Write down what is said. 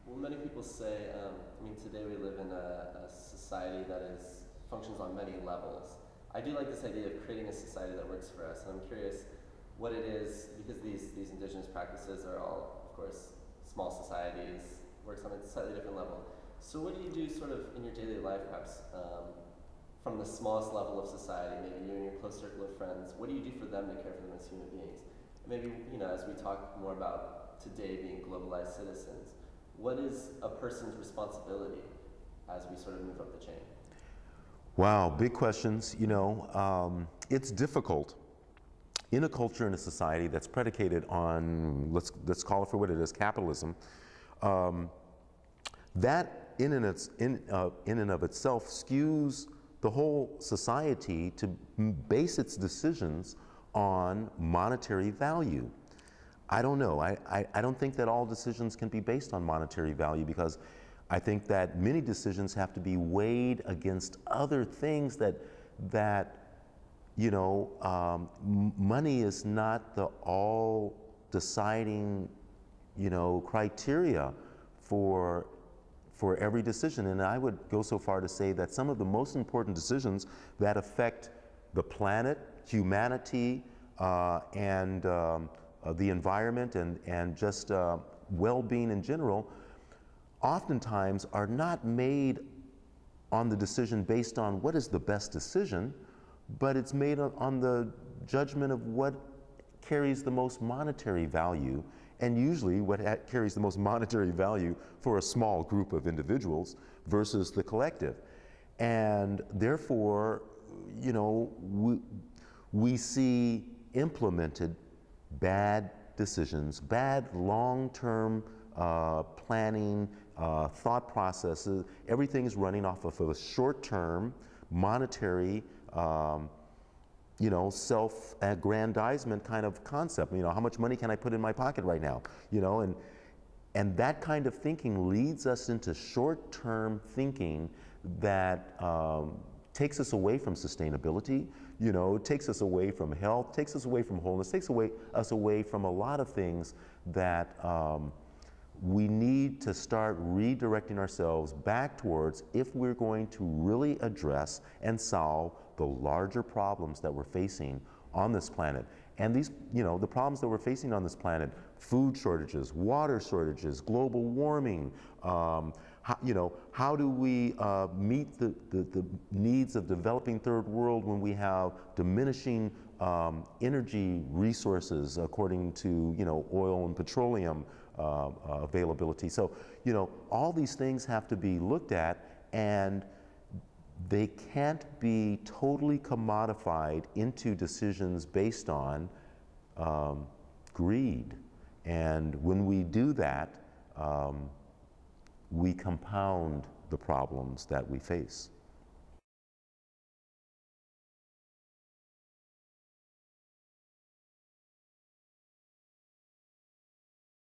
Well, many people say, I mean, today we live in a society that functions on many levels. I do like this idea of creating a society that works for us, and I'm curious what it is, because these indigenous practices are all, of course, small societies, works on a slightly different level. So what do you do sort of in your daily life, perhaps, from the smallest level of society, maybe you and your close circle of friends, what do you do for them to care for them as human beings? Maybe, as we talk more about today being globalized citizens, what is a person's responsibility as we sort of move up the chain? Wow, big questions. It's difficult in a culture and a society that's predicated on, let's call it for what it is, capitalism. That in and of itself skews the whole society to base its decisions on monetary value. I don't know. I don't think that all decisions can be based on monetary value, because I think that many decisions have to be weighed against other things that money is not the all deciding, criteria for every decision. And I would go so far to say that some of the most important decisions that affect the planet, humanity, and the environment and just well-being in general, oftentimes are not made on the decision based on what is the best decision, but it's made on the judgment of what carries the most monetary value, and usually what carries the most monetary value for a small group of individuals versus the collective. And therefore, we see implemented bad decisions, bad long-term planning, thought processes. Everything is running off of a short-term monetary, self-aggrandizement kind of concept. How much money can I put in my pocket right now? And that kind of thinking leads us into short-term thinking that takes us away from sustainability, takes us away from health, takes us away from wholeness, takes us away from a lot of things that we need to start redirecting ourselves back towards if we're going to really address and solve the larger problems that we're facing on this planet. And these, the problems that we're facing on this planet, food shortages, water shortages, global warming, how do we meet the needs of developing third world when we have diminishing energy resources according to, oil and petroleum availability. So, all these things have to be looked at, and they can't be totally commodified into decisions based on greed. And when we do that, we compound the problems that we face.